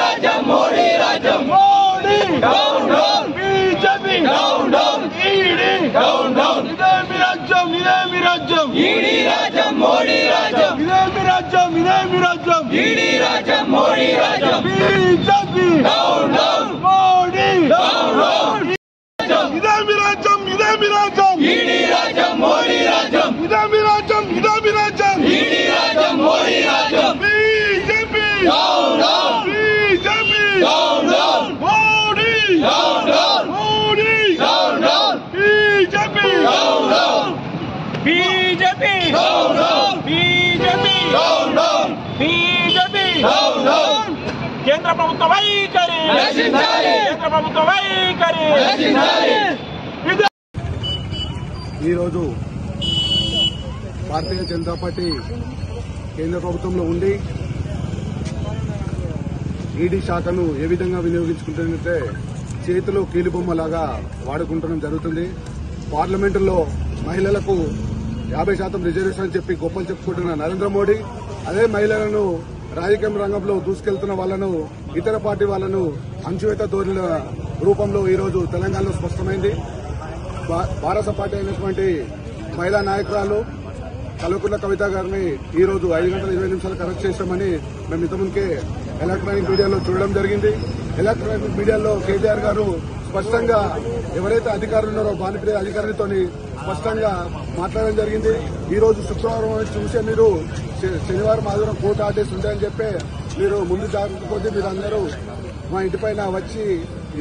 రాజ్యం మోడీ రాజ్యం Modi down down BJP down down ED down down ఇదేమి రాజ్యం ఈడీ రాజ్యం మోడీ రాజ్యం ఇదేమి రాజ్యం ఈడీ రాజ్యం మోడీ రాజ్యం BJP down down Modi down down ఇదేమి రాజ్యం ఈడీ రాజ్యం మోడీ రాజ్యం ఇదేమి రాజ్యం ఈడీ రాజ్యం మోడీ రాజ్యం BJP down down BJP down down Modi down down Modi down down BJP down down BJP down down BJP down down BJP down down కేంద్ర ప్రభుత్వ వైఖరి నశించాలి కేంద్ర ప్రభుత్వ వైఖరి నశించాలి ఈరోజు భారతీయ జనతా పార్టీ కేంద్ర ప్రభుత్వంలో ఉండి ఈడీ శాఖను ఏ విధంగా వినియోగించుకుంటుందంటే చేతిలో కీలుబొమ్మలాగా వాడుకుంటడం జరుగుతుంది. పార్లమెంటులో మహిళలకు 50% రిజర్వేషన్ చెప్పి గొప్పలు చెప్పుకుంటున్న నరేంద్ర మోడీ అదే మహిళలను రాజకీయ రంగంలో దూసుకెళ్తున్న వాళ్లను ఇతర పార్టీ వాళ్లను అంచువేత ధోరణుల రూపంలో ఈరోజు తెలంగాణలో స్పష్టమైంది. భారత పార్టీ అయినటువంటి మహిళా నాయకురాలు కల్వకుంట్ల కవిత గారిని ఈ రోజు 5 గంటల 20 నిమిషాలకు అరెస్ట్ చేశామని మేము ఇంతకుముందుకే ఎలక్ట్రానిక్ మీడియాలో చూడడం జరిగింది. ఎలక్ట్రానిక్ మీడియాలో కేటీఆర్ గారు స్పష్టంగా ఎవరైతే అధికారులు ఉన్నారో బానిపడే అధికారులతో స్పష్టంగా మాట్లాడడం జరిగింది. ఈ రోజు శుక్రవారం చూసే మీరు శనివారం ఆదివారం కోర్టు ఆర్డర్స్ ఉంటాయని చెప్పి మీరు ముందు జాగ్రత్త కొద్దీ మీరు అందరూ మా ఇంటి పైన వచ్చి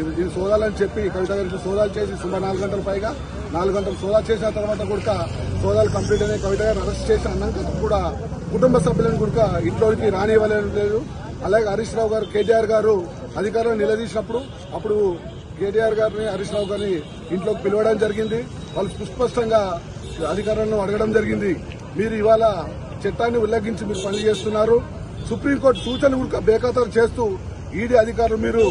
ఇది సోదాలని చెప్పి కవిత గారికి సోదాలు చేసి సుమారు 4 గంటల పైగా 4 గంటలు సోదాలు చేసిన తర్వాత కూడా సోదాలు కంప్లీట్ అయిన కవిత గారిని అరెస్ట్ చేసి అన్నాక కూడా కుటుంబ సభ్యులను కూడా ఇంట్లోకి రానివ్వలేదు. అలాగే హరీష్ రావు గారు కేటీఆర్ గారు అధికారులను నిలదీసినప్పుడు అప్పుడు కేటీఆర్ గారిని హరీష్ రావు గారిని ఇంట్లోకి పిలవడం జరిగింది. వాళ్ళు సుస్పష్టంగా అధికారులను అడగడం జరిగింది. మీరు ఇవాళ చట్టాన్ని ఉల్లంఘించి మీరు పనులు చేస్తున్నారు. సుప్రీంకోర్టు సూచనలు కూడా బేఖాతరు చేస్తూ ఈడీ అధికారులు మీరు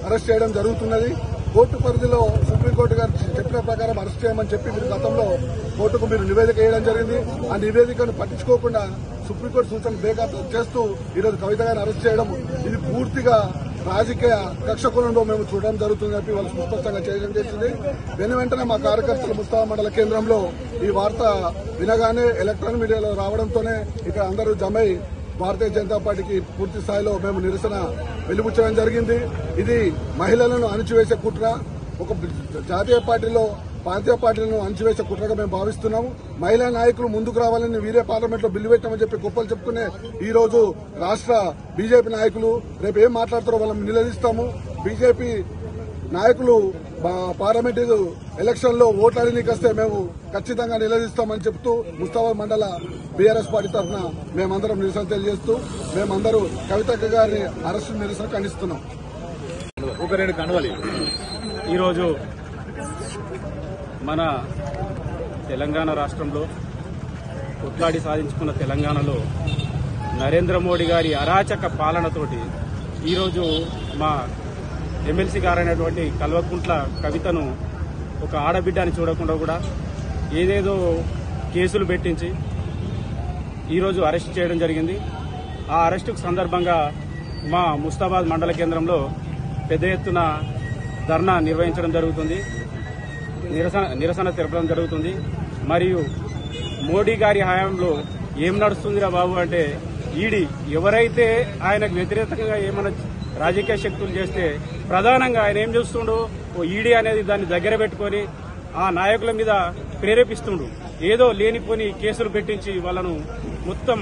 అరెస్ట్ చేయడం జరుగుతున్నది. కోర్టు పరిధిలో సుప్రీంకోర్టు గారు చెప్పిన ప్రకారం అరెస్ట్ చేయమని చెప్పి మీరు గతంలో కోర్టుకు మీరు నివేదిక వేయడం జరిగింది. ఆ నివేదికను పట్టించుకోకుండా సుప్రీంకోర్టు సూచనలు బేఖాతరు చేస్తూ ఈరోజు కవిత గారిని అరెస్ట్ చేయడం ఇది పూర్తిగా రాజకీయ కక్ష కోణంలో మేము చూడడం జరుగుతుందని చెప్పి వాళ్ళు స్పష్టంగా చేయడం చేసింది. వెంటనే మా కార్యకర్తలు ముస్తాబా మండల కేంద్రంలో ఈ వార్త వినగానే ఎలక్ట్రానిక్ మీడియాలో రావడంతోనే ఇక్కడ అందరూ జమై భారతీయ జనతా పార్టీకి పూర్తి స్థాయిలో మేము నిరసన వెలుబుచ్చడం జరిగింది. ఇది మహిళలను అణచివేసే కుట్ర, ఒక జాతీయ పార్టీలను అణచివేసే కుట్రగా మేము భావిస్తున్నాము. మహిళా నాయకులు ముందుకు రావాలని వీరే పార్లమెంట్ లో బిల్లు పెట్టామని చెప్పి గొప్పలు చెప్పుకునే ఈ రోజు రాష్ట్ర బీజేపీ నాయకులు రేపు ఏం మాట్లాడతారో వాళ్ళని నిలదీస్తాము. బీజేపీ నాయకులు పార్లమెంట్ ఎలక్షన్ లో ఓట్లాడడానికి వస్తే మేము ఖచ్చితంగా నిలదీస్తామని చెప్తూ ముస్తాబాద్ మండల బీఆర్ఎస్ పార్టీ తరఫున మేమందరం నిరసన తెలియజేస్తూ మేమందరూ కవిత గారిని అరెస్టు నిరసన ఖండిస్తున్నాం. ఈరోజు మన తెలంగాణ రాష్ట్రంలో కొట్లాడి సాధించుకున్న తెలంగాణలో నరేంద్ర మోడీ గారి అరాచక పాలనతోటి ఈరోజు మా ఎమ్మెల్సీ గారైనటువంటి కల్వకుంట్ల కవితను ఒక ఆడబిడ్డ అని చూడకుండా కూడా ఏదేదో కేసులు పెట్టించి ఈరోజు అరెస్ట్ చేయడం జరిగింది. ఆ అరెస్టుకు సందర్భంగా మా ముస్తాబాద్ మండల కేంద్రంలో పెద్ద ఎత్తున ధర్నా నిర్వహించడం జరుగుతుంది, నిరసన తెలపడం జరుగుతుంది. మరియు మోడీ గారి హయాంలో ఏం నడుస్తుందిరా బాబు అంటే ఈడీ ఎవరైతే ఆయనకు వ్యతిరేకంగా ఏమైనా రాజకీయ శక్తులు చేస్తే ప్రధానంగా ఆయన ఏం చేస్తుండు, ఈడీ అనేది దాన్ని దగ్గర పెట్టుకుని ఆ నాయకుల మీద ప్రేరేపిస్తుండు. ఏదో లేనిపోని కేసులు పెట్టించి వాళ్ళను మొత్తం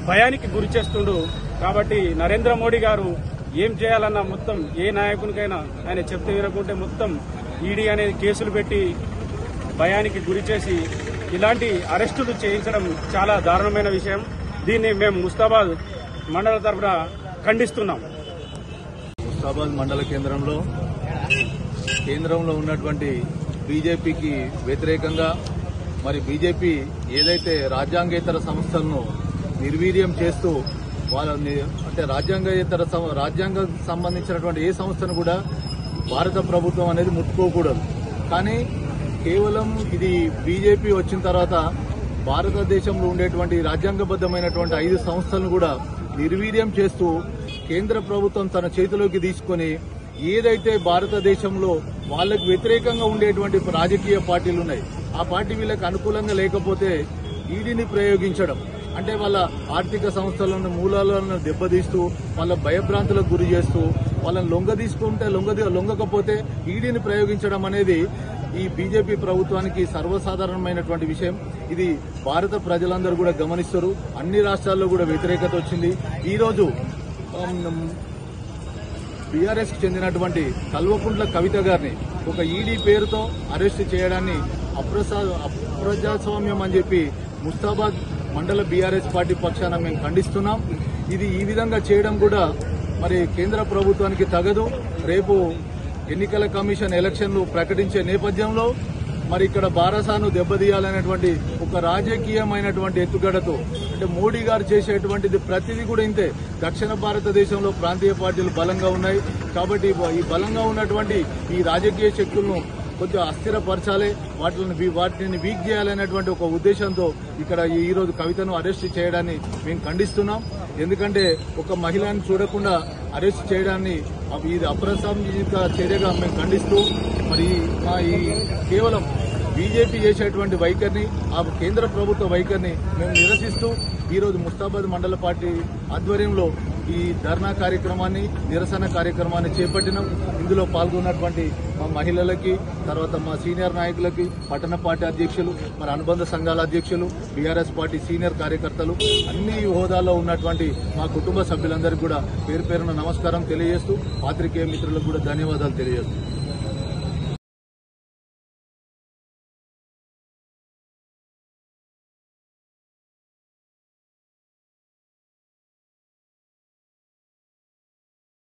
భయానికి గురి చేస్తుండు. కాబట్టి నరేంద్ర మోడీ గారు ఏం చేయాలన్నా మొత్తం ఏ నాయకునికైనా ఆయన చెప్తే వినకుంటే మొత్తం ఈడీ అనేది కేసులు పెట్టి భయానికి గురి చేసి ఇలాంటి అరెస్టులు చేయించడం చాలా దారుణమైన విషయం. దీన్ని మేము ముస్తాబాద్ మండల తరఫున ఖండిస్తున్నాం. ముస్తాబాద్ మండల కేంద్రంలో ఉన్నటువంటి బీజేపీకి వ్యతిరేకంగా మరి బీజేపీ ఏదైతే రాజ్యాంగేతర సంస్థలను నిర్వీర్యం చేస్తూ వాళ్ళని అంటే రాజ్యాంగం సంబంధించినటువంటి ఏ సంస్థను కూడా భారత ప్రభుత్వం అనేది ముట్టుకోకూడదు. కానీ కేవలం ఇది బీజేపీ వచ్చిన తర్వాత భారతదేశంలో ఉండేటువంటి రాజ్యాంగబద్దమైనటువంటి 5 సంస్థలను కూడా నిర్వీర్యం చేస్తూ కేంద్ర ప్రభుత్వం తన చేతిలోకి తీసుకొని ఏదైతే భారతదేశంలో వాళ్ళకు వ్యతిరేకంగా ఉండేటువంటి రాజకీయ పార్టీలు ఉన్నాయి, ఆ పార్టీ వీళ్ళకి అనుకూలంగా లేకపోతే ఈడీని ప్రయోగించడం అంటే వాళ్ళ ఆర్థిక సంస్థలను మూలాలను దెబ్బతీస్తూ వాళ్ళ భయభ్రాంతులకు గురి చేస్తూ వాళ్ళని లొంగకపోతే ఈడీని ప్రయోగించడం అనేది ఈ బీజేపీ ప్రభుత్వానికి సర్వసాధారణమైనటువంటి విషయం. ఇది భారత ప్రజలందరూ కూడా గమనిస్తారు. అన్ని రాష్ట్రాల్లో కూడా వ్యతిరేకత వచ్చింది. ఈరోజు బీఆర్ఎస్ కు చెందినటువంటి కల్వకుంట్ల కవిత గారిని ఒక ఈడీ పేరుతో అరెస్టు చేయడాన్ని అప్రజాస్వామ్యం అని చెప్పి ముస్తాబాద్ మండల బీఆర్ఎస్ పార్టీ పక్షాన మేము ఖండిస్తున్నాం. ఇది ఈ విధంగా చేయడం కూడా మరి కేంద్ర ప్రభుత్వానికి తగదు. రేపు ఎన్నికల కమిషన్ ఎలక్షన్లు ప్రకటించే నేపథ్యంలో మరి ఇక్కడ బారాసాను దెబ్బతీయాలనేటువంటి ఒక రాజకీయమైనటువంటి ఎత్తుగడతో అంటే మోడీ గారు చేసేటువంటిది ప్రతిదీ కూడా ఇంతే. దక్షిణ భారతదేశంలో ప్రాంతీయ పార్టీలు బలంగా ఉన్నాయి కాబట్టి ఈ బలంగా ఉన్నటువంటి ఈ రాజకీయ శక్తులను కొంచెం అస్థిరపరచాలి, వాటిని వీక్ చేయాలనేటువంటి ఒక ఉద్దేశంతో ఇక్కడ ఈ రోజు కవితను అరెస్ట్ చేయడాన్ని మేము ఖండిస్తున్నాం. ఎందుకంటే ఒక మహిళను చూడకుండా అరెస్ట్ చేయడాన్ని ఇది అప్రసాంఘిక చర్యగా మేము ఖండిస్తూ మరి ఈ కేవలం బీజేపీ చేసేటువంటి వైఖరిని ఆ కేంద్ర ప్రభుత్వ వైఖరిని మేము నిరసిస్తూ ఈరోజు ముస్తాబాద్ మండల పార్టీ ఆధ్వర్యంలో ఈ ధర్నా కార్యక్రమాన్ని నిరసన కార్యక్రమాన్ని చేపట్టినాం. ఇందులో పాల్గొన్నటువంటి మా మహిళలకి తర్వాత మా సీనియర్ నాయకులకి పట్టణ పార్టీ అధ్యక్షులు మరి అనుబంధ సంఘాల అధ్యక్షులు బీఆర్ఎస్ పార్టీ సీనియర్ కార్యకర్తలు అన్ని హోదాల్లో ఉన్నటువంటి మా కుటుంబ సభ్యులందరికీ కూడా పేరు పేరున నమస్కారం తెలియజేస్తూ పాత్రికేయ మిత్రులకు కూడా ధన్యవాదాలు తెలియజేస్తూ